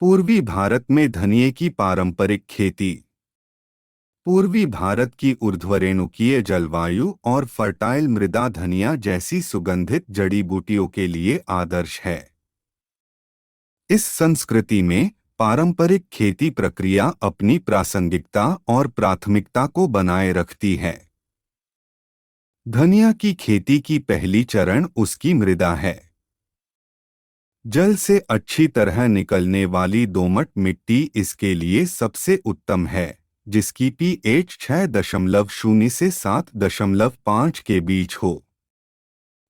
पूर्वी भारत में धनिये की पारंपरिक खेती। पूर्वी भारत की ऊर्ध्वरेणुकीय जलवायु और फर्टाइल मृदा धनिया जैसी सुगंधित जड़ी बूटियों के लिए आदर्श है। इस संस्कृति में पारंपरिक खेती प्रक्रिया अपनी प्रासंगिकता और प्राथमिकता को बनाए रखती है। धनिया की खेती की पहली चरण उसकी मृदा है। जल से अच्छी तरह निकलने वाली दोमट मिट्टी इसके लिए सबसे उत्तम है, जिसकी पीएच 6.0 से 7.5 के बीच हो।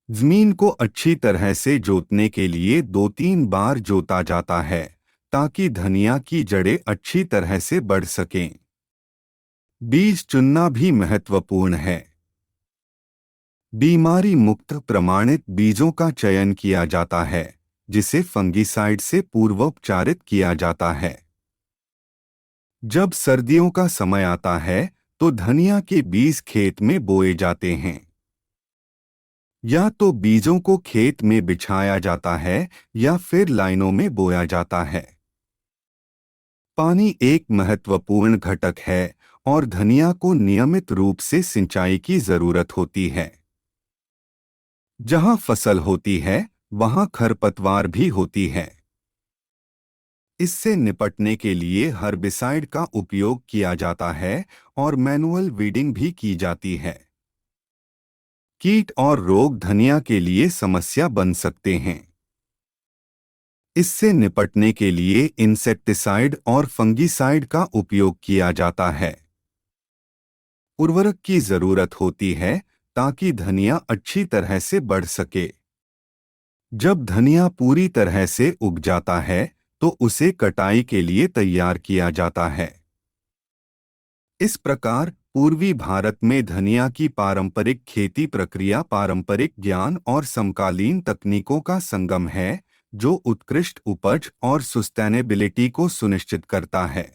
जमीन को अच्छी तरह से जोतने के लिए 2-3 बार जोता जाता है, ताकि धनिया की जड़ें अच्छी तरह से बढ़ सकें। बीज चुनना भी महत्वपूर्ण है। बीमारी मुक्त प्रमाणित बीजों का चयन किया जाता है, जिसे फंगिसाइड से पूर्वोपचारित किया जाता है। जब सर्दियों का समय आता है तो धनिया के बीज खेत में बोए जाते हैं। या तो बीजों को खेत में बिछाया जाता है या फिर लाइनों में बोया जाता है। पानी एक महत्वपूर्ण घटक है और धनिया को नियमित रूप से सिंचाई की जरूरत होती है। जहां फसल होती है वहां खरपतवार भी होती है। इससे निपटने के लिए हर्बिसाइड का उपयोग किया जाता है और मैनुअल वीडिंग भी की जाती है। कीट और रोग धनिया के लिए समस्या बन सकते हैं। इससे निपटने के लिए इंसेक्टिसाइड और फंगिसाइड का उपयोग किया जाता है। उर्वरक की जरूरत होती है ताकि धनिया अच्छी तरह से बढ़ सके। जब धनिया पूरी तरह से उग जाता है तो उसे कटाई के लिए तैयार किया जाता है। इस प्रकार पूर्वी भारत में धनिया की पारंपरिक खेती प्रक्रिया पारंपरिक ज्ञान और समकालीन तकनीकों का संगम है, जो उत्कृष्ट उपज और सस्टेनेबिलिटी को सुनिश्चित करता है।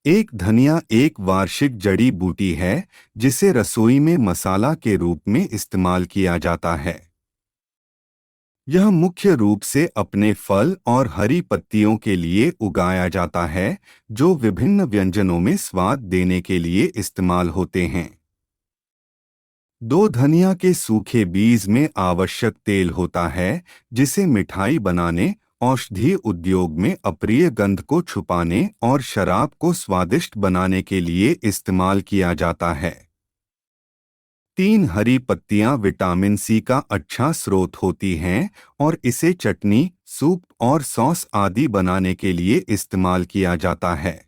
एक धनिया एक वार्षिक जड़ी बूटी है जिसे रसोई में मसाला के रूप में इस्तेमाल किया जाता है। यह मुख्य रूप से अपने फल और हरी पत्तियों के लिए उगाया जाता है, जो विभिन्न व्यंजनों में स्वाद देने के लिए इस्तेमाल होते हैं। दो धनिया के सूखे बीज में आवश्यक तेल होता है, जिसे मिठाई बनाने, औषधीय उद्योग में अप्रिय गंध को छुपाने और शराब को स्वादिष्ट बनाने के लिए इस्तेमाल किया जाता है। 3 हरी पत्तियां विटामिन सी का अच्छा स्रोत होती हैं और इसे चटनी, सूप और सॉस आदि बनाने के लिए इस्तेमाल किया जाता है।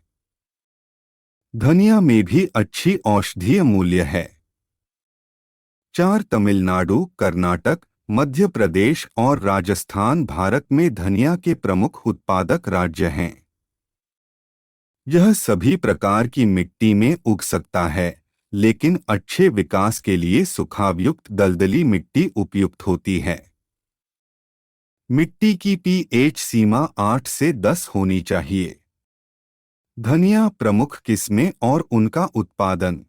धनिया में भी अच्छी औषधीय मूल्य है। 4 तमिलनाडु, कर्नाटक, मध्य प्रदेश और राजस्थान भारत में धनिया के प्रमुख उत्पादक राज्य हैं। यह सभी प्रकार की मिट्टी में उग सकता है, लेकिन अच्छे विकास के लिए सुखावयुक्त दलदली मिट्टी उपयुक्त होती है। मिट्टी की पीएच सीमा 8 से 10 होनी चाहिए। धनिया प्रमुख किस्में और उनका उत्पादन।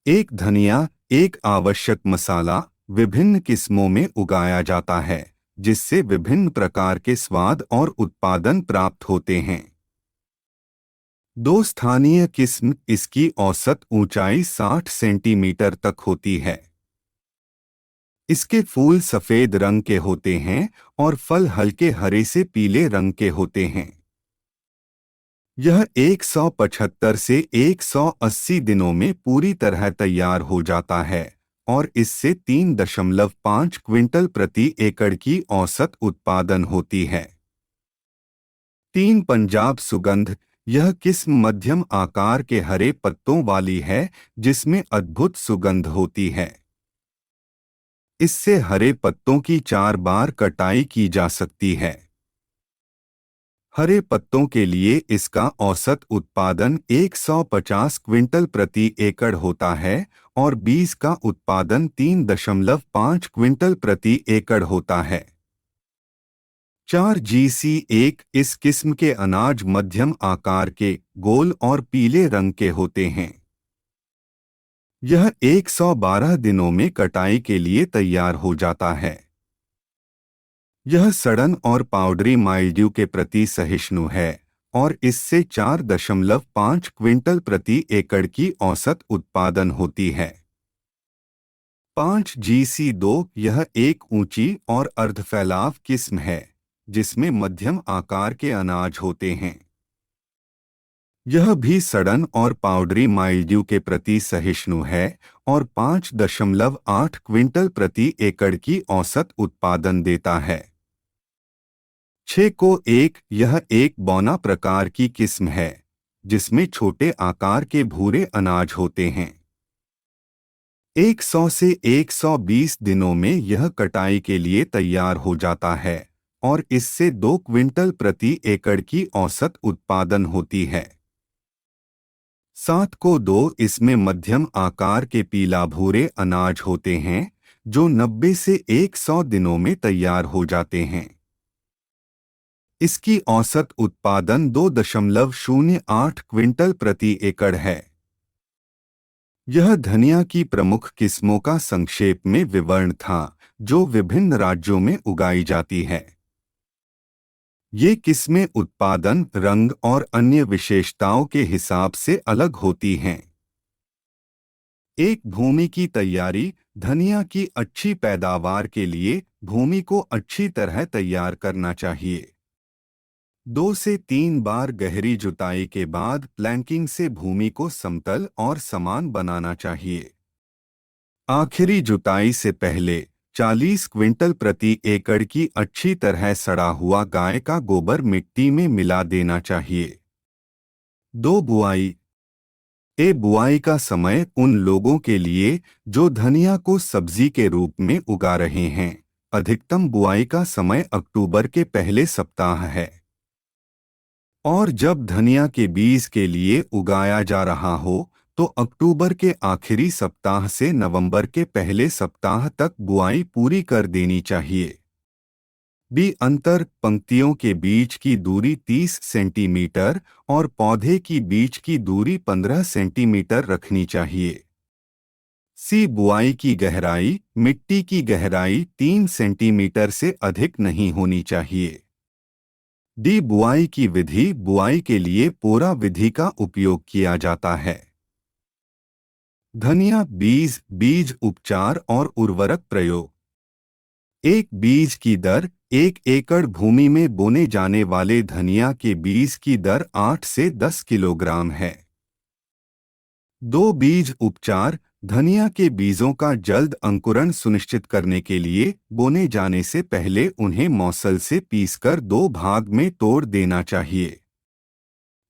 एक धनिया एक आवश्यक मसाला विभिन्न किस्मों में उगाया जाता है, जिससे विभिन्न प्रकार के स्वाद और उत्पादन प्राप्त होते हैं। 2 स्थानीय किस्म इसकी औसत ऊंचाई 60 सेंटीमीटर तक होती है। इसके फूल सफेद रंग के होते हैं और फल हल्के हरे से पीले रंग के होते हैं। यह 175 से 180 दिनों में पूरी तरह तैयार हो जाता है और इससे 3.5 क्विंटल प्रति एकड़ की औसत उत्पादन होती है। 3 पंजाब सुगंध। यह किस्म मध्यम आकार के हरे पत्तों वाली है, जिसमें अद्भुत सुगंध होती है। इससे हरे पत्तों की 4 बार कटाई की जा सकती है। हरे पत्तों के लिए इसका औसत उत्पादन 150 क्विंटल प्रति एकड़ होता है और बीज का उत्पादन 3.5 क्विंटल प्रति एकड़ होता है। 4GC1 इस किस्म के अनाज मध्यम आकार के, गोल और पीले रंग के होते हैं। यह 112 दिनों में कटाई के लिए तैयार हो जाता है। यह सड़न और पाउडरी माइल्ड्यू के प्रति सहिष्णु है और इससे 4.5 क्विंटल प्रति एकड़ की औसत उत्पादन होती है। 5GC2 यह एक ऊंची और अर्धफैलाव किस्म है जिसमें मध्यम आकार के अनाज होते हैं। यह भी सड़न और पाउडरी माइल्ड्यू के प्रति सहिष्णु है और 5.8 क्विंटल प्रति एकड़ की औसत उत्पादन देता है। 6 को 1 यह एक बौना प्रकार की किस्म है जिसमें छोटे आकार के भूरे अनाज होते हैं। 100 से 120 दिनों में यह कटाई के लिए तैयार हो जाता है और इससे 2 क्विंटल प्रति एकड़ की औसत उत्पादन होती है। 7 को 2 इसमें मध्यम आकार के पीला भूरे अनाज होते हैं जो 90 से 100 दिनों में तैयार हो जाते हैं। इसकी औसत उत्पादन 2.08 क्विंटल प्रति एकड़ है। यह धनिया की प्रमुख किस्मों का संक्षेप में विवरण था जो विभिन्न राज्यों में उगाई जाती है। ये किस्में उत्पादन, रंग और अन्य विशेषताओं के हिसाब से अलग होती हैं। एक भूमि की तैयारी। धनिया की अच्छी पैदावार के लिए भूमि को अच्छी तरह तैयार करना चाहिए। 2 से 3 बार गहरी जुताई के बाद प्लैंकिंग से भूमि को समतल और समान बनाना चाहिए। आखिरी जुताई से पहले 40 क्विंटल प्रति एकड़ की अच्छी तरह सड़ा हुआ गाय का गोबर मिट्टी में मिला देना चाहिए। 2 बुआई। बुआई का समय उन लोगों के लिए जो धनिया को सब्जी के रूप में उगा रहे हैं। अधिकतम बुआई का समय अक्टूबर के पहले सप्ताह है और जब धनिया के बीज के लिए उगाया जा रहा हो तो अक्टूबर के आखिरी सप्ताह से नवंबर के पहले सप्ताह तक बुआई पूरी कर देनी चाहिए। अंतर। पंक्तियों के बीच की दूरी 30 सेंटीमीटर और पौधे की बीच की दूरी 15 सेंटीमीटर रखनी चाहिए। बुआई की गहराई। मिट्टी की गहराई 3 सेंटीमीटर से अधिक नहीं होनी चाहिए। बुआई की विधि। बुआई के लिए पोरा विधि का उपयोग किया जाता है। धनिया बीज उपचार और उर्वरक प्रयोग। एक बीज की दर। 1 एकड़ भूमि में बोने जाने वाले धनिया के बीज की दर 8 से 10 किलोग्राम है। 2 बीज उपचार। धनिया के बीजों का जल्द अंकुरण सुनिश्चित करने के लिए बोने जाने से पहले उन्हें मौसल से पीसकर 2 भाग में तोड़ देना चाहिए।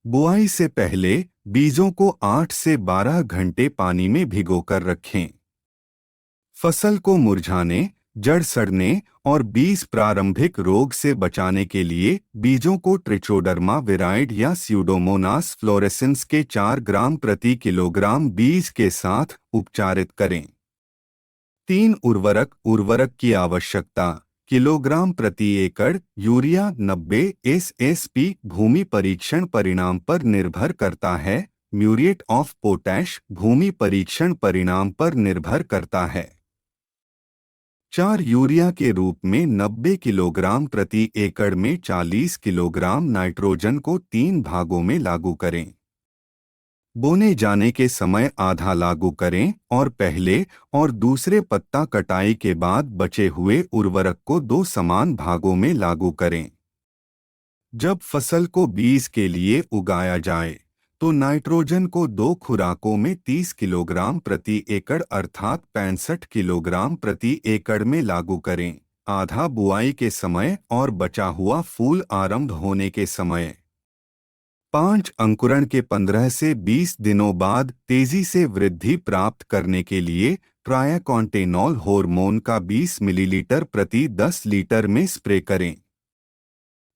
बुआई से पहले बीजों को 8 से 12 घंटे पानी में भिगोकर रखें। फसल को मुरझाने, जड़ सड़ने और बीज प्रारंभिक रोग से बचाने के लिए बीजों को ट्रिचोडर्मा विराइड या स्यूडोमोनास फ्लोरेसेंस के 4 ग्राम प्रति किलोग्राम बीज के साथ उपचारित करें। 3 उर्वरक की आवश्यकता। किलोग्राम प्रति एकड़। यूरिया 90 SSP भूमि परीक्षण परिणाम पर निर्भर करता है। म्यूरेट ऑफ पोटैश भूमि परीक्षण परिणाम पर निर्भर करता है। 4 यूरिया के रूप में 90 किलोग्राम प्रति एकड़ में 40 किलोग्राम नाइट्रोजन को 3 भागों में लागू करें। बोने जाने के समय आधा लागू करें और पहले और दूसरे पत्ता कटाई के बाद बचे हुए उर्वरक को 2 समान भागों में लागू करें। जब फसल को बीज के लिए उगाया जाए तो नाइट्रोजन को 2 खुराकों में 30 किलोग्राम प्रति एकड़ अर्थात 65 किलोग्राम प्रति एकड़ में लागू करें। आधा बुआई के समय और बचा हुआ फूल आरंभ होने के समय। 5 अंकुरण के 15 से 20 दिनों बाद तेजी से वृद्धि प्राप्त करने के लिए ट्रायाकॉन्टेनॉल हार्मोन का 20 मिलीलीटर प्रति 10 लीटर में स्प्रे करें।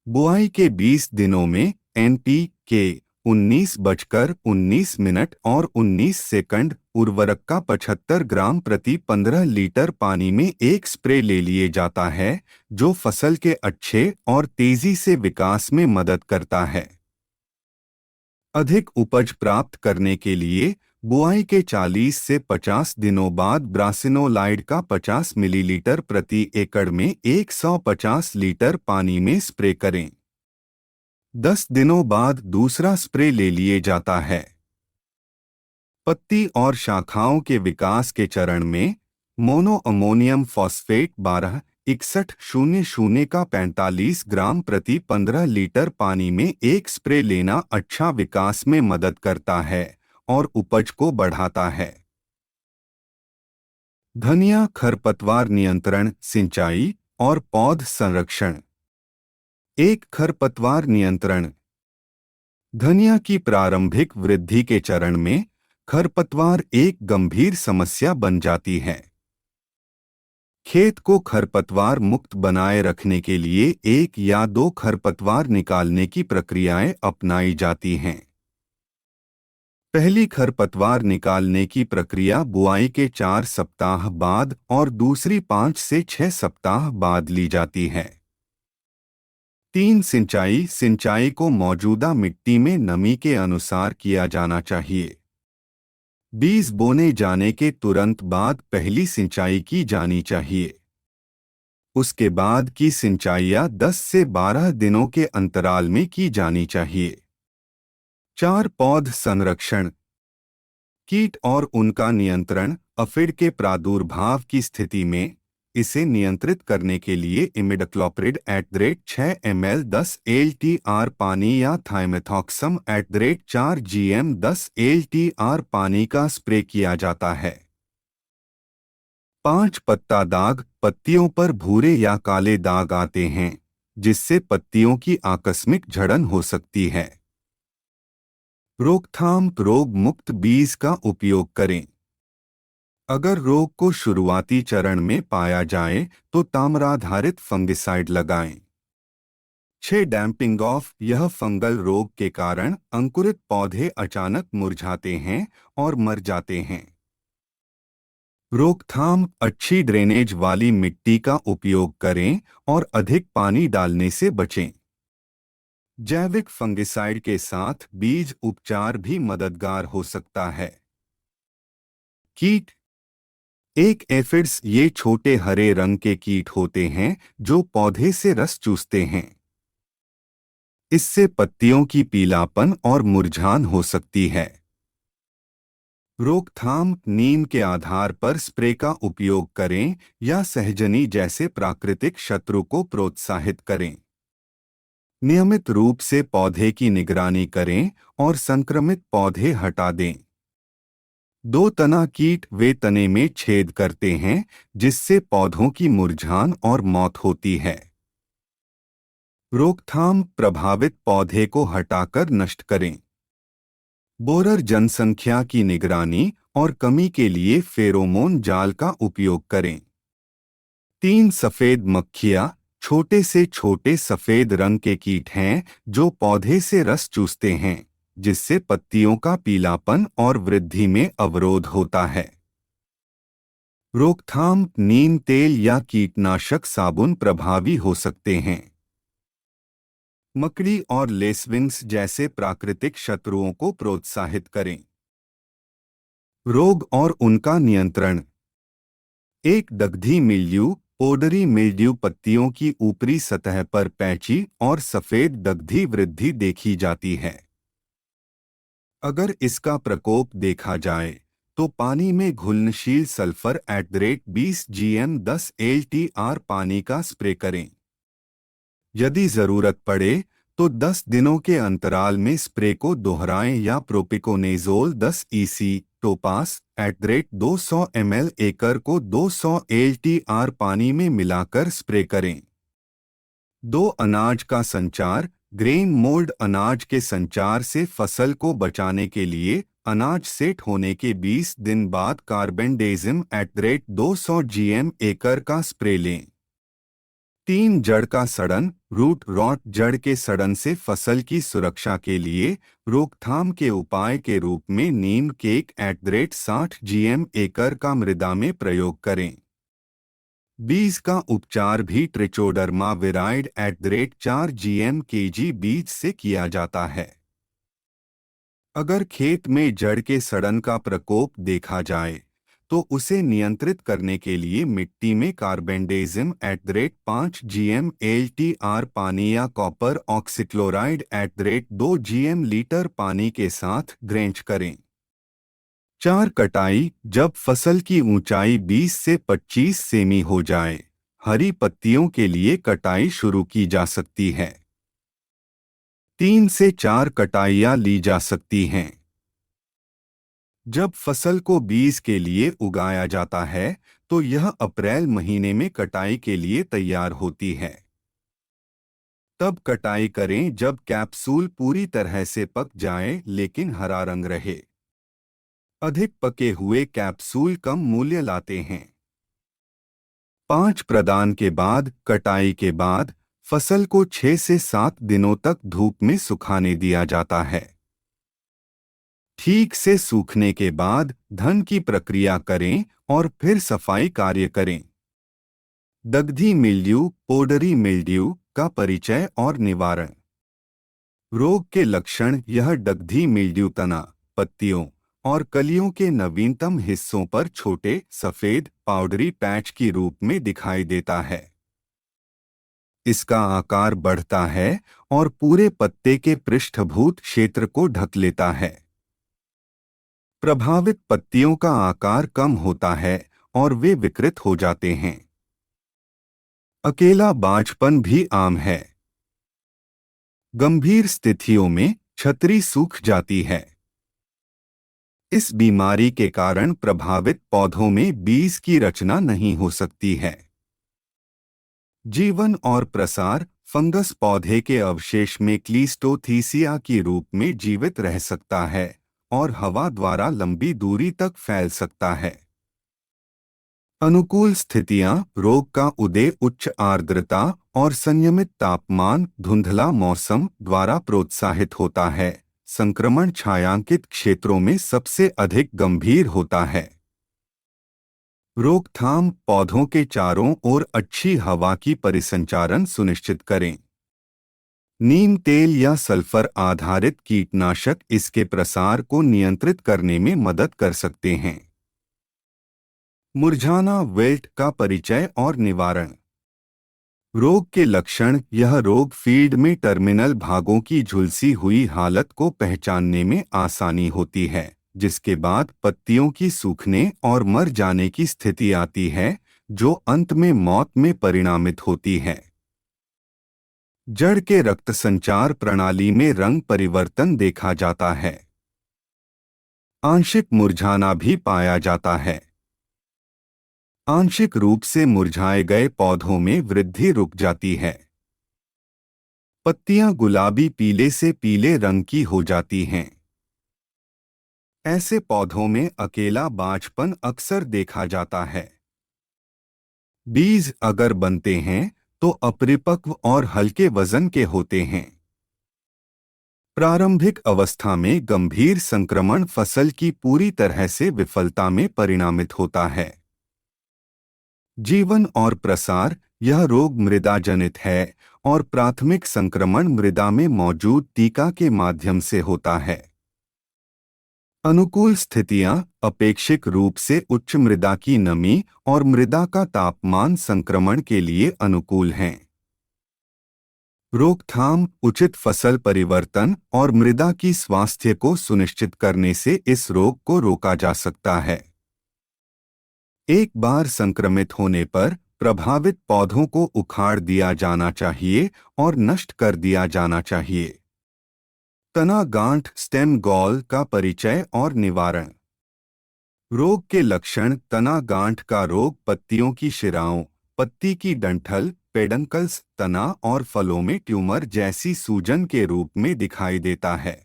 बुआई के 20 दिनों में NPK 19:19 और 19 सेकंड उर्वरक का 75 ग्राम प्रति 15 लीटर पानी में एक स्प्रे ले लिए जाता है जो फसल के अच्छे और तेजी से विकास में मदद करता है। अधिक उपज प्राप्त करने के लिए बुआई के 40 से 50 दिनों बाद ब्रासिनोलाइड का 50 मिलीलीटर प्रति एकड़ में 150 लीटर पानी में स्प्रे करें। 10 दिनों बाद दूसरा स्प्रे ले लिए जाता है। पत्ती और शाखाओं के विकास के चरण में मोनो अमोनियम फॉस्फेट 12-6100 का 45 ग्राम प्रति 15 लीटर पानी में एक स्प्रे लेना अच्छा विकास में मदद करता है और उपज को बढ़ाता है। धनिया खरपतवार नियंत्रण, सिंचाई और पौध संरक्षण। एक खरपतवार नियंत्रण। धनिया की प्रारंभिक वृद्धि के चरण में खरपतवार एक गंभीर समस्या बन जाती है। खेत को खरपतवार मुक्त बनाए रखने के लिए 1 या 2 खरपतवार निकालने की प्रक्रियाएं अपनाई जाती हैं। पहली खरपतवार निकालने की प्रक्रिया बुआई के 4 सप्ताह बाद और दूसरी 5 से 6 सप्ताह बाद ली जाती है। 3 सिंचाई। सिंचाई को मौजूदा मिट्टी में नमी के अनुसार किया जाना चाहिए। बीज बोने जाने के तुरंत बाद पहली सिंचाई की जानी चाहिए। उसके बाद की सिंचाइयां 10 से 12 दिनों के अंतराल में की जानी चाहिए। 4 पौध संरक्षण। कीट और उनका नियंत्रण। अफिड के प्रादुर्भाव की स्थिति में इसे नियंत्रित करने के लिए इमिडाक्लोप्रिड @ 6 ml 10 LTR पानी या थाइमेथॉक्सम @ 4 GM 10 LTR पानी का स्प्रे किया जाता है। 5 पत्ता दाग। पत्तियों पर भूरे या काले दाग आते हैं जिससे पत्तियों की आकस्मिक झड़न हो सकती है। रोकथाम। रोग मुक्त बीज का उपयोग करें। अगर रोग को शुरुआती चरण में पाया जाए तो ताम्राधारित फंगिसाइड लगाएं। 6 डैम्पिंग ऑफ। यह फंगल रोग के कारण अंकुरित पौधे अचानक मुरझाते हैं और मर जाते हैं। रोकथाम। अच्छी ड्रेनेज वाली मिट्टी का उपयोग करें और अधिक पानी डालने से बचें। जैविक फंगिसाइड के साथ बीज उपचार भी मददगार हो सकता है। कीट। एक एफिड्स। ये छोटे हरे रंग के कीट होते हैं जो पौधे से रस चूसते हैं। इससे पत्तियों की पीलापन और मुरझान हो सकती है। रोकथाम। नीम के आधार पर स्प्रे का उपयोग करें या सहजनी जैसे प्राकृतिक शत्रु को प्रोत्साहित करें। नियमित रूप से पौधे की निगरानी करें और संक्रमित पौधे हटा दें। 2 तना कीट। वे तने में छेद करते हैं जिससे पौधों की मुरझान और मौत होती है। रोकथाम। प्रभावित पौधे को हटाकर नष्ट करें। बोरर। जनसंख्या की निगरानी और कमी के लिए फेरोमोन जाल का उपयोग करें। 3 सफेद मक्खियाँ। छोटे से छोटे सफेद रंग के कीट हैं जो पौधे से रस चूसते हैं जिससे पत्तियों का पीलापन और वृद्धि में अवरोध होता है। रोकथाम। नीम तेल या कीटनाशक साबुन प्रभावी हो सकते हैं। मकड़ी और लेसविंग्स जैसे प्राकृतिक शत्रुओं को प्रोत्साहित करें। रोग और उनका नियंत्रण। एक दग्धी मिल्ड्यू। पोडरी मिल्ड्यू। पत्तियों की ऊपरी सतह पर पैची और सफेद दग्धी वृद्धि देखी जाती है। अगर इसका प्रकोप देखा जाए तो पानी में घुलनशील सल्फर @ 20 GM 10 LTR पानी का स्प्रे करें। यदि जरूरत पड़े तो 10 दिनों के अंतराल में स्प्रे को दोहराएं या प्रोपिकोनेजोल 10 EC टोपास @ 200 ml एकड़ को 200 LTR पानी में मिलाकर स्प्रे करें। 2 अनाज का संचार। Grain mould. अनाज के संचार से फसल को बचाने के लिए अनाज सेट होने के 20 दिन बाद कार्बेंडेजिम @ 200 GM एकड़ का स्प्रे लें। 3 जड़ का सड़न। Root rot. जड़ के सड़न से फसल की सुरक्षा के लिए रोकथाम के उपाय के रूप में नीम केक @ 60 GM एकड़ का मृदा में प्रयोग करें। बीज का उपचार भी ट्रिचोडर्मा विराइड @ 4 GM kg बीज से किया जाता है। अगर खेत में जड़ के सड़न का प्रकोप देखा जाए तो उसे नियंत्रित करने के लिए मिट्टी में कार्बेंडेजिम @5 GM LTR पानी या कॉपर ऑक्सीक्लोराइड @2 GM लीटर पानी के साथ ड्रेंच करें। 4 कटाई जब फसल की ऊंचाई 20 से 25 सेमी हो जाए, हरी पत्तियों के लिए कटाई शुरू की जा सकती है। 3 से 4 कटाइयां ली जा सकती हैं। जब फसल को बीज के लिए उगाया जाता है तो यह अप्रैल महीने में कटाई के लिए तैयार होती है। तब कटाई करें जब कैप्सूल पूरी तरह से पक जाए लेकिन हरा रंग रहे। अधिक पके हुए कैप्सूल कम मूल्य लाते हैं। 5 प्रदान के बाद कटाई के बाद फसल को 6 से 7 दिनों तक धूप में सुखाने दिया जाता है। ठीक से सूखने के बाद धन की प्रक्रिया करें और फिर सफाई कार्य करें। दग्धी मिल्ड्यू पोडरी मिल्ड्यू का परिचय और निवारण। रोग के लक्षण। यह दग्धी मिल्ड्यू तना, पत्तियों और कलियों के नवीनतम हिस्सों पर छोटे सफेद पाउडरी पैच के रूप में दिखाई देता है। इसका आकार बढ़ता है और पूरे पत्ते के पृष्ठभूत क्षेत्र को ढक लेता है। प्रभावित पत्तियों का आकार कम होता है और वे विकृत हो जाते हैं। अकेला बांझपन भी आम है। गंभीर स्थितियों में छतरी सूख जाती है। इस बीमारी के कारण प्रभावित पौधों में बीज की रचना नहीं हो सकती है। जीवन और प्रसार। फंगस पौधे के अवशेष में क्लीस्टोथीसिया के रूप में जीवित रह सकता है और हवा द्वारा लंबी दूरी तक फैल सकता है। अनुकूल स्थितियां। रोग का उदय उच्च आर्द्रता और संयमित तापमान धुंधला मौसम द्वारा प्रोत्साहित होता है। संक्रमण छायांकित क्षेत्रों में सबसे अधिक गंभीर होता है। रोकथाम। पौधों के चारों ओर अच्छी हवा की परिसंचारण सुनिश्चित करें। नीम तेल या सल्फर आधारित कीटनाशक इसके प्रसार को नियंत्रित करने में मदद कर सकते हैं। मुरझाना विल्ट का परिचय और निवारण। रोग के लक्षण। यह रोग फील्ड में टर्मिनल भागों की झुलसी हुई हालत को पहचानने में आसानी होती है, जिसके बाद पत्तियों की सूखने और मर जाने की स्थिति आती है, जो अंत में मौत में परिणामित होती है। जड़ के रक्त संचार प्रणाली में रंग परिवर्तन देखा जाता है। आंशिक मुरझाना भी पाया जाता है। आंशिक रूप से मुरझाए गए पौधों में वृद्धि रुक जाती है। पत्तियां गुलाबी पीले से पीले रंग की हो जाती हैं। ऐसे पौधों में अकेला बांझपन अक्सर देखा जाता है। बीज अगर बनते हैं तो अपरिपक्व और हल्के वजन के होते हैं। प्रारंभिक अवस्था में गंभीर संक्रमण फसल की पूरी तरह से विफलता में परिणामित होता है। जीवन और प्रसार। यह रोग मृदा जनित है और प्राथमिक संक्रमण मृदा में मौजूद टीका के माध्यम से होता है। अनुकूल स्थितियां। अपेक्षित रूप से उच्च मृदा की नमी और मृदा का तापमान संक्रमण के लिए अनुकूल हैं। रोकथाम। उचित फसल परिवर्तन और मृदा की स्वास्थ्य को सुनिश्चित करने से इस रोग को रोका जा सकता है। एक बार संक्रमित होने पर प्रभावित पौधों को उखाड़ दिया जाना चाहिए और नष्ट कर दिया जाना चाहिए। तना गांठ स्टेम गॉल का परिचय और निवारण। रोग के लक्षण। तना गांठ का रोग पत्तियों की शिराओं, पत्ती की डंठल, पेडंकल्स, तना और फलों में ट्यूमर जैसी सूजन के रूप में दिखाई देता है।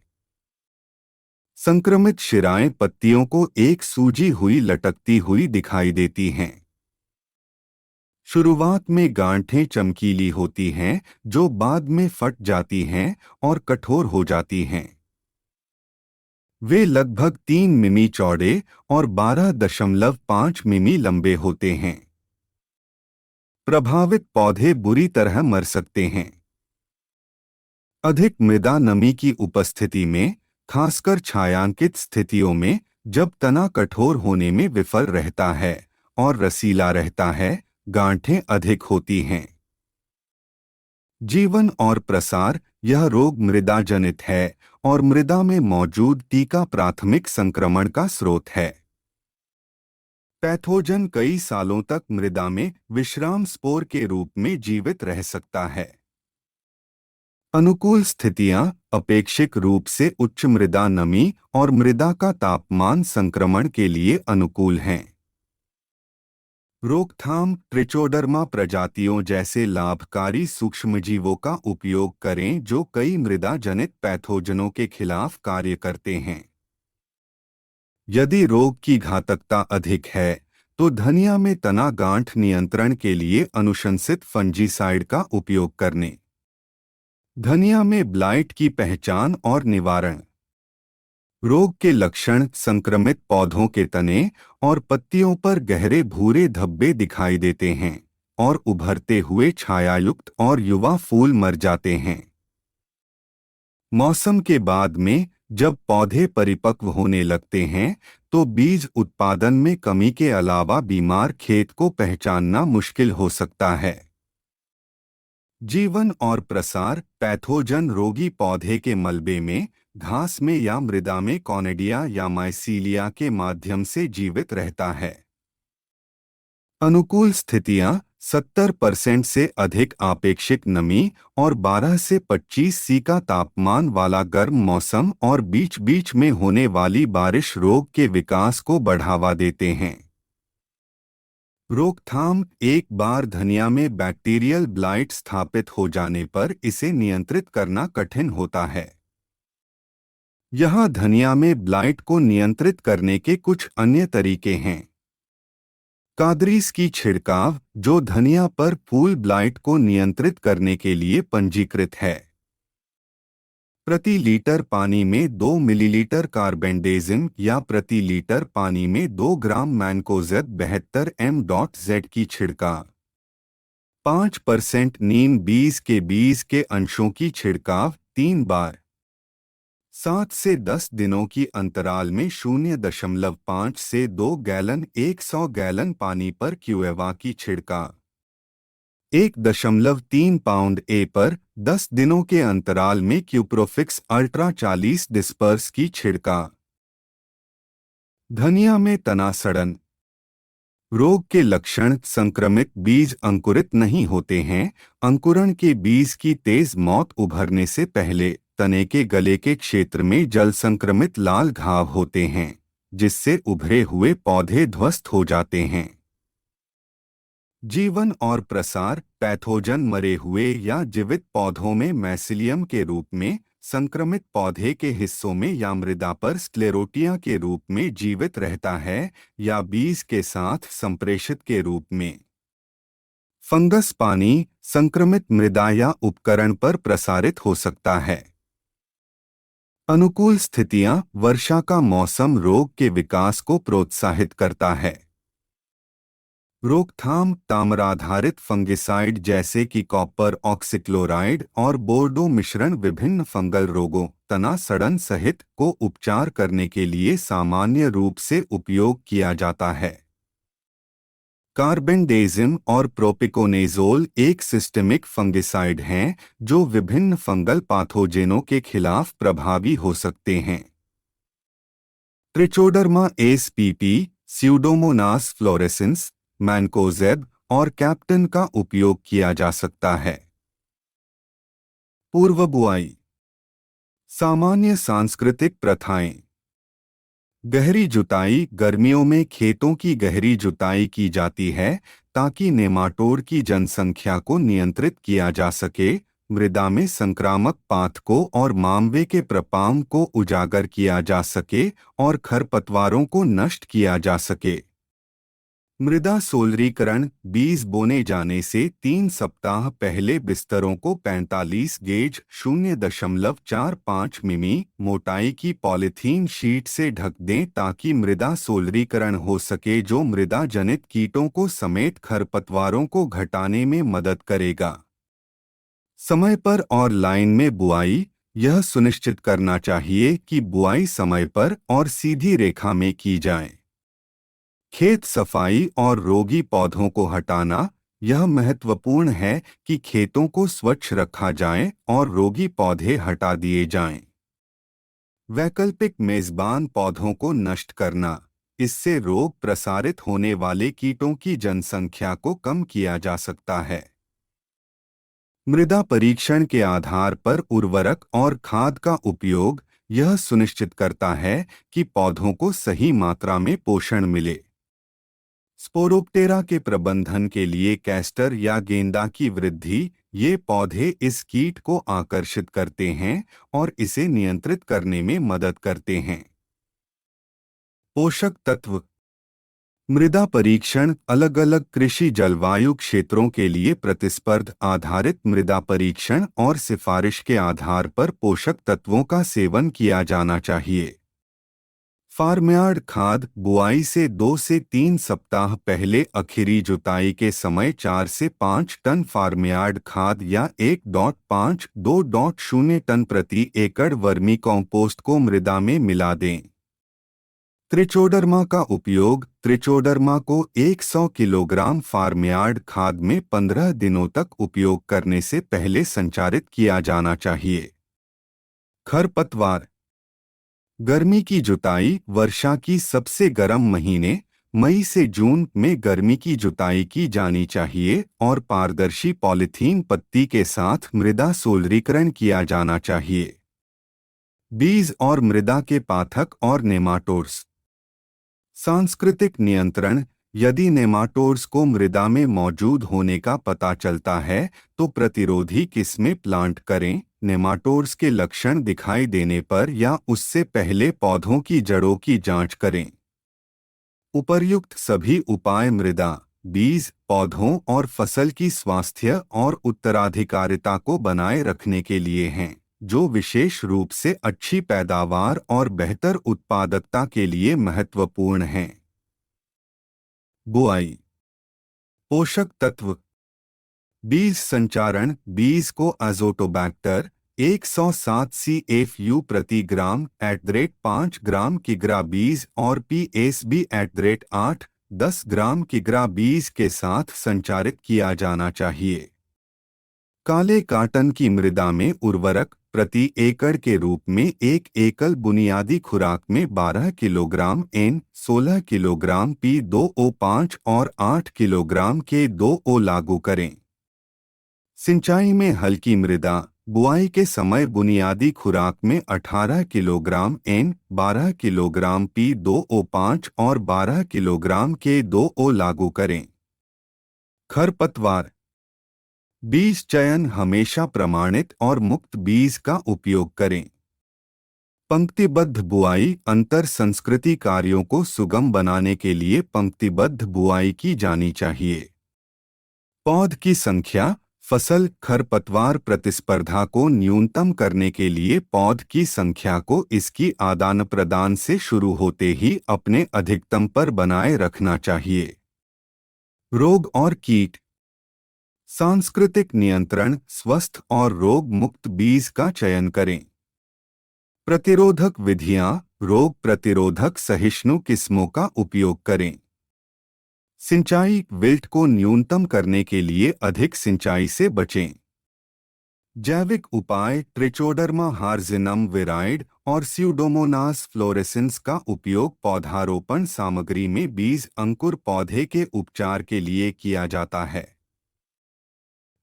संक्रमित शिराएं पत्तियों को एक सूजी हुई लटकती हुई दिखाई देती हैं। शुरुआत में गांठें चमकीली होती हैं, जो बाद में फट जाती हैं और कठोर हो जाती हैं। वे लगभग 3 मिमी चौड़े और 12.5 मिमी लंबे होते हैं। प्रभावित पौधे बुरी तरह मर सकते हैं। अधिक मृदा नमी की उपस्थिति में खासकर छायांकित स्थितियों में जब तना कठोर होने में विफल रहता है और रसीला रहता है, गांठें अधिक होती हैं। जीवन और प्रसार, यह रोग मृदा जनित है और मृदा में मौजूद टीका प्राथमिक संक्रमण का स्रोत है। पैथोजन कई सालों तक मृदा में विश्राम स्पोर के रूप में जीवित रह सकता है। अनुकूल स्थितियां अपेक्षित रूप से उच्च मृदा नमी और मृदा का तापमान संक्रमण के लिए अनुकूल हैं। रोकथाम, ट्रिचोडर्मा प्रजातियों जैसे लाभकारी सूक्ष्मजीवों का उपयोग करें जो कई मृदा जनित पैथोजनों के खिलाफ कार्य करते हैं। यदि रोग की घातकता अधिक है तो धनिया में तना गांठ नियंत्रण के लिए अनुशंसित फंजीसाइड का उपयोग करने। धनिया में ब्लाइट की पहचान और निवारण। रोग के लक्षण संक्रमित पौधों के तने और पत्तियों पर गहरे भूरे धब्बे दिखाई देते हैं और उभरते हुए छायायुक्त और युवा फूल मर जाते हैं। मौसम के बाद में जब पौधे परिपक्व होने लगते हैं तो बीज उत्पादन में कमी के अलावा बीमार खेत को पहचानना मुश्किल हो सकता है। जीवन और प्रसार, पैथोजन रोगी पौधे के मलबे में, घास में या मृदा में कॉनिडिया या माइसीलिया के माध्यम से जीवित रहता है। अनुकूल स्थितियां 70% से अधिक आपेक्षिक नमी और 12 से 25 सी का तापमान वाला गर्म मौसम और बीच बीच में होने वाली बारिश रोग के विकास को बढ़ावा देते हैं। रोकथाम, एक बार धनिया में बैक्टीरियल ब्लाइट स्थापित हो जाने पर इसे नियंत्रित करना कठिन होता है। यहाँ धनिया में ब्लाइट को नियंत्रित करने के कुछ अन्य तरीके हैं। कादरीस की छिड़काव, जो धनिया पर फूल ब्लाइट को नियंत्रित करने के लिए पंजीकृत है। प्रति लीटर पानी में 2 मिलीलीटर कार्बेंडेजिम या प्रति लीटर पानी में 2 ग्राम मैनकोजेब 72 m.z की छिड़काव। 5% नीम बीज के अंशों की छिड़काव 3 बार। 7 से 10 दिनों की अंतराल में 0.5 से 2 गैलन 100 गैलन पानी पर क्यूएवा की छिड़काव। 1.3 पाउंड ए पर 10 दिनों के अंतराल में क्यूप्रोफिक्स अल्ट्रा 40 डिस्पर्स की छिड़काव। धनिया में तना सड़न। रोग के लक्षण, संक्रमित बीज अंकुरित नहीं होते हैं। अंकुरण के बीज की तेज मौत, उभरने से पहले तने के गले के क्षेत्र में जल संक्रमित लाल घाव होते हैं जिससे उभरे हुए पौधे ध्वस्त हो जाते हैं। जीवन और प्रसार, पैथोजन मरे हुए या जीवित पौधों में मैसिलियम के रूप में, संक्रमित पौधे के हिस्सों में या मृदा पर स्क्लेरोटिया के रूप में जीवित रहता है या बीज के साथ संप्रेषित के रूप में। फंगस पानी, संक्रमित मृदा या उपकरण पर प्रसारित हो सकता है। अनुकूल स्थितियां, वर्षा का मौसम रोग के विकास को प्रोत्साहित करता है। रोकथाम, ताम्राधारित फंगिसाइड जैसे कि कॉपर ऑक्सीक्लोराइड और बोर्डो मिश्रण विभिन्न फंगल रोगों, तना सड़न सहित को उपचार करने के लिए सामान्य रूप से उपयोग किया जाता है। कार्बेंडेजिम और प्रोपिकोनेजोल एक सिस्टेमिक फंगिसाइड हैं जो विभिन्न फंगल पाथोजेनों के खिलाफ प्रभावी हो सकते हैं। ट्रिचोडर्मा एसपीपी, स्यूडोमोनास फ्लोरेसेंस, मैनकोजेब और कैप्टन का उपयोग किया जा सकता है। पूर्व बुआई। सामान्य सांस्कृतिक प्रथाएं। गहरी जुताई, गर्मियों में खेतों की गहरी जुताई की जाती है ताकि नेमाटोड की जनसंख्या को नियंत्रित किया जा सके, मृदा में संक्रामक पाथकों और मामवे के प्रपाम को उजागर किया जा सके और खरपतवारों को नष्ट किया जा सके। मृदा सोलरीकरण, बीज बोने जाने से 3 सप्ताह पहले बिस्तरों को 45 गेज 0.45 मिमी मोटाई की पॉलीथीन शीट से ढक दें ताकि मृदा सोलरीकरण हो सके जो मृदा जनित कीटों को समेत खरपतवारों को घटाने में मदद करेगा। समय पर और लाइन में बुआई, यह सुनिश्चित करना चाहिए कि बुआई समय पर और सीधी रेखा में की जाए। खेत सफाई और रोगी पौधों को हटाना। यह महत्वपूर्ण है कि खेतों को स्वच्छ रखा जाए और रोगी पौधे हटा दिए जाएं। वैकल्पिक मेजबान पौधों को नष्ट करना। इससे रोग प्रसारित होने वाले कीटों की जनसंख्या को कम किया जा सकता है। मृदा परीक्षण के आधार पर उर्वरक और खाद का उपयोग यह सुनिश्चित करता है कि पौधों को सही मात्रा में पोषण मिले। स्पोरोप्टेरा के प्रबंधन के लिए कैस्टर या गेंदा की वृद्धि। ये पौधे इस कीट को आकर्षित करते हैं और इसे नियंत्रित करने में मदद करते हैं। पोषक तत्व। मृदा परीक्षण अलग अलग कृषि जलवायु क्षेत्रों के लिए प्रतिस्पर्ध आधारित मृदा परीक्षण और सिफारिश के आधार पर पोषक तत्वों का सेवन किया जाना चाहिए। फार्मयार्ड खाद। बुआई से 2 से 3 सप्ताह पहले आखिरी जुताई के समय 4 से 5 टन फार्मयार्ड खाद या 1.5-2.0 टन प्रति एकड़ वर्मी कॉम्पोस्ट को मृदा में मिला दें। त्रिचोडर्मा का उपयोग। त्रिचोडर्मा को 100 किलोग्राम फार्मयार्ड खाद में 15 दिनों तक उपयोग करने से पहले संचारित किया जाना चाहिए। खरपतवार। गर्मी की जुताई। वर्षा की सबसे गर्म महीने मई से जून में गर्मी की जुताई की जानी चाहिए और पारदर्शी पॉलीथीन पत्ती के साथ मृदा सोलरीकरण किया जाना चाहिए। बीज और मृदा के पाठक और नेमाटोड्स। सांस्कृतिक नियंत्रण। यदि नेमाटोड्स को मृदा में मौजूद होने का पता चलता है तो प्रतिरोधी किस्में प्लांट करें। नेमाटोड्स के लक्षण दिखाई देने पर या उससे पहले पौधों की जड़ों की जांच करें। उपर्युक्त सभी उपाय मृदा, बीज, पौधों और फसल की स्वास्थ्य और उत्तराधिकारिता को बनाए रखने के लिए हैं, जो विशेष रूप से अच्छी पैदावार और बेहतर उत्पादकता के लिए महत्वपूर्ण हैं। बुआई। पोषक तत्व। बीज संचारण। बीज को अजोटोबैक्टर 107 CFU प्रति ग्राम @ 5 ग्राम किग्रा बीज और PSB @ 8-10 ग्राम किग्रा बीज के साथ संचारित किया जाना चाहिए। काले काटन की मृदा में उर्वरक प्रति एकड़ के रूप में एक एकल बुनियादी खुराक में 12 किलोग्राम N, 16 किलोग्राम P2O5 और 8 किलोग्राम K2O लागू करें। सिंचाई में हल्की मृदा। बुआई के समय बुनियादी खुराक में 18 किलोग्राम N, 12 किलोग्राम P2O5 और 12 किलोग्राम K2O लागू करें। खरपतवार। बीज चयन। हमेशा प्रमाणित और मुक्त बीज का उपयोग करें। पंक्तिबद्ध बुआई। अंतर संस्कृति कार्यों को सुगम बनाने के लिए पंक्तिबद्ध बुआई की जानी चाहिए। पौध की संख्या। फसल खरपतवार प्रतिस्पर्धा को न्यूनतम करने के लिए पौध की संख्या को इसकी आदान प्रदान से शुरू होते ही अपने अधिकतम पर बनाए रखना चाहिए। रोग और कीट। सांस्कृतिक नियंत्रण। स्वस्थ और रोग मुक्त बीज का चयन करें। प्रतिरोधक विधियां। रोग प्रतिरोधक सहिष्णु किस्मों का उपयोग करें। सिंचाई। विल्ट को न्यूनतम करने के लिए अधिक सिंचाई से बचें। जैविक उपाय। ट्रिचोडर्मा हार्जिनम विराइड और स्यूडोमोनास फ्लोरेसेंस का उपयोग पौधारोपण सामग्री में बीज अंकुर पौधे के उपचार के लिए किया जाता है।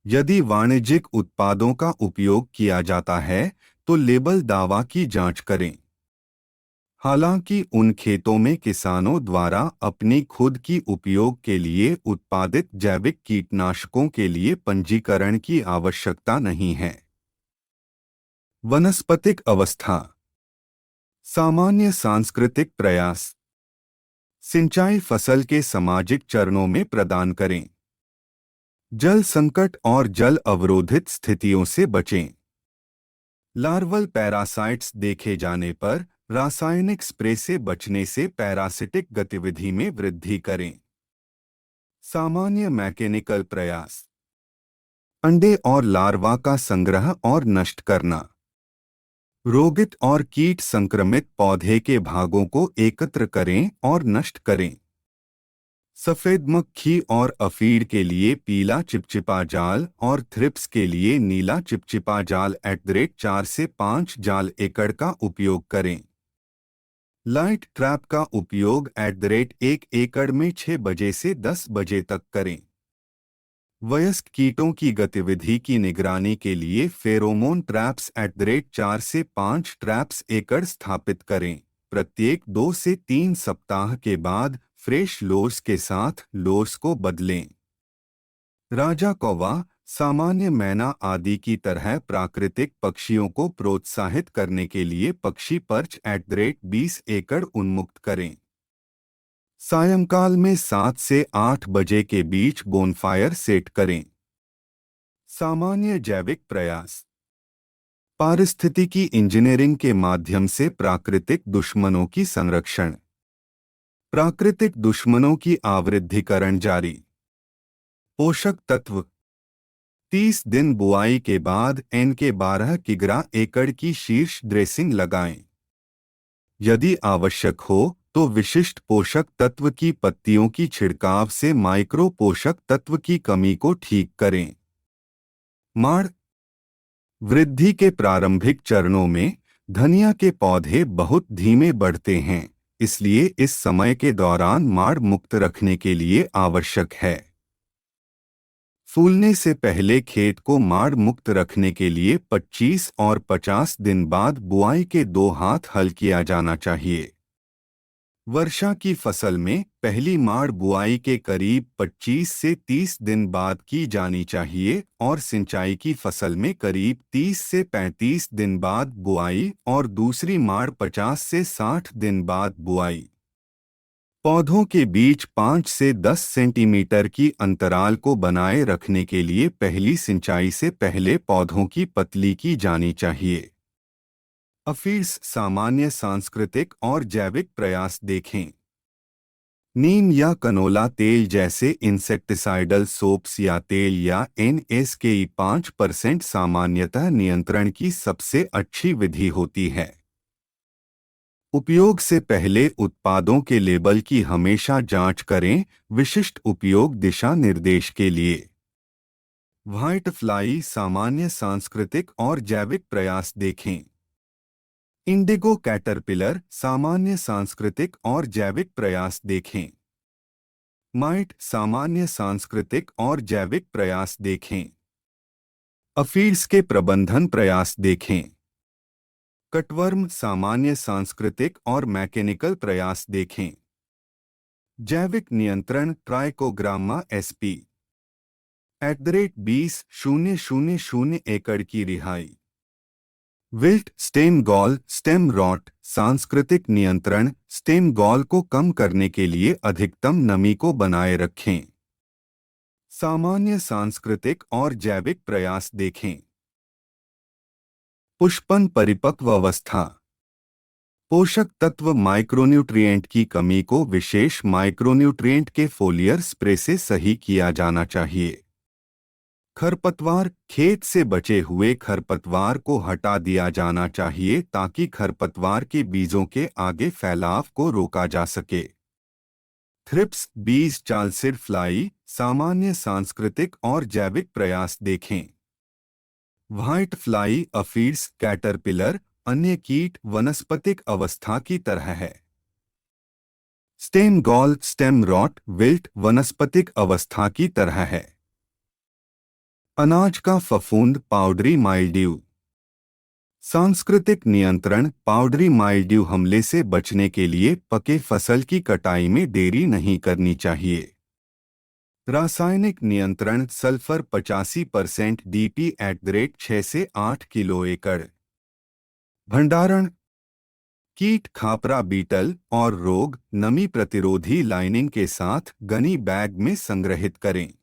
यदि वाणिज्यिक उत्पादों का उपयोग किया जाता है तो लेबल दावा की जांच करें। हालांकि उन खेतों में किसानों द्वारा अपनी खुद की उपयोग के लिए उत्पादित जैविक कीटनाशकों के लिए पंजीकरण की आवश्यकता नहीं है। वनस्पतिक अवस्था। सामान्य सांस्कृतिक प्रयास। सिंचाई फसल के सामाजिक चरणों में प्रदान करें। जल संकट और जल अवरोधित स्थितियों से बचें। लार्वल पैरासाइट्स देखे जाने पर रासायनिक स्प्रे से बचने से पैरासिटिक गतिविधि में वृद्धि करें। सामान्य मैकेनिकल प्रयास। अंडे और लार्वा का संग्रह और नष्ट करना। रोगित और कीट संक्रमित पौधे के भागों को एकत्र करें और नष्ट करें। सफेद मक्खी और अफीड के लिए पीला चिपचिपा जाल और थ्रिप्स के लिए नीला चिपचिपा जाल @ 4 से 5 जाल एकड़ का उपयोग करें। लाइट ट्रैप का उपयोग @ 1 एकड़ में 6 बजे से 10 बजे तक करें। वयस्क कीटों की गतिविधि की निगरानी के लिए फेरोमोन ट्रैप्स @4 से 5 ट्रैप्स एकड़ स्थापित करें। प्रत्येक 2 से 3 सप्ताह के बाद फ्रेश लोर्स के साथ लोर्स को बदलें। राजा कौवा, सामान्य मैना आदि की तरह प्राकृतिक पक्षियों को प्रोत्साहित करने के लिए पक्षी पर्च @20 एकड़ उन्मुक्त करें। सायंकाल में 7 से 8 बजे के बीच बोनफायर सेट करें। सामान्य जैविक प्रयास। पारिस्थितिकी इंजीनियरिंग के माध्यम से प्राकृतिक दुश्मनों की संरक्षण। प्राकृतिक दुश्मनों की आवृद्धिकरण जारी। पोषक तत्व। 30 दिन बुआई के बाद N के 12 किग्रा एकड़ की शीर्ष ड्रेसिंग लगाएं। यदि आवश्यक हो तो विशिष्ट पोषक तत्व की पत्तियों की छिड़काव से माइक्रो पोषक तत्व की कमी को ठीक करें। माड़। वृद्धि के प्रारंभिक चरणों में धनिया के पौधे बहुत धीमे बढ़ते हैं, इसलिए इस समय के दौरान माड़ मुक्त रखने के लिए आवश्यक है। फूलने से पहले खेत को माड़ मुक्त रखने के लिए 25 और 50 दिन बाद बुआई के 2 हाथ हल किया जाना चाहिए। वर्षा की फसल में पहली माड़ बुआई के करीब 25 से 30 दिन बाद की जानी चाहिए और सिंचाई की फसल में करीब 30 से 35 दिन बाद बुआई और दूसरी माड़ 50 से 60 दिन बाद बुआई। पौधों के बीच 5 से 10 सेंटीमीटर की अंतराल को बनाए रखने के लिए पहली सिंचाई से पहले पौधों की पतली की जानी चाहिए। अफीड्स सामान्य सांस्कृतिक और जैविक प्रयास देखें। नीम या कनोला तेल जैसे इंसेक्टिसाइडल सोप्स या तेल या NSKE 5% सामान्यतः नियंत्रण की सबसे अच्छी विधि होती है। उपयोग से पहले उत्पादों के लेबल की हमेशा जांच करें। विशिष्ट उपयोग दिशा निर्देश के लिए। व्हाइट फ्लाई सामान्य सांस्कृतिक और जैविक प्रयास देखें। इंडिगो कैटरपिलर सामान्य सांस्कृतिक और जैविक प्रयास देखें। माइट सामान्य सांस्कृतिक और जैविक प्रयास देखें। अफीड्स के प्रबंधन प्रयास देखें। कटवर्म सामान्य सांस्कृतिक और मैकेनिकल प्रयास देखें। जैविक नियंत्रण ट्राइकोग्रामा SP @20,000 एकड़ की रिहाई। Wilt stem gall stem rot सांस्कृतिक नियंत्रण स्टेम गॉल को कम करने के लिए अधिकतम नमी को बनाए रखें। सामान्य सांस्कृतिक और जैविक प्रयास देखें। पुष्पन परिपक्व अवस्था। पोषक तत्व माइक्रोन्यूट्रिएंट की कमी को विशेष माइक्रोन्यूट्रिएंट के फोलियर स्प्रे से सही किया जाना चाहिए। खरपतवार खेत से बचे हुए खरपतवार को हटा दिया जाना चाहिए ताकि खरपतवार के बीजों के आगे फैलाव को रोका जा सके। थ्रिप्स बीज चालसिड फ्लाई सामान्य सांस्कृतिक और जैविक प्रयास देखें। व्हाइट फ्लाई अफीड्स कैटरपिलर अन्य कीट वनस्पतिक अवस्था की तरह है। Stem gall stem rot wilt वनस्पतिक अवस्था की तरह है। अनाज का फफूंद पाउडरी माइल्ड्यू। सांस्कृतिक नियंत्रण पाउडरी माइल्ड्यू हमले से बचने के लिए पके फसल की कटाई में देरी नहीं करनी चाहिए। रासायनिक नियंत्रण सल्फर 85% DP @ 6 से 8 किलो एकड़। भंडारण कीट खापरा बीटल और रोग नमी प्रतिरोधी लाइनिंग के साथ गनी बैग में संग्रहित करें।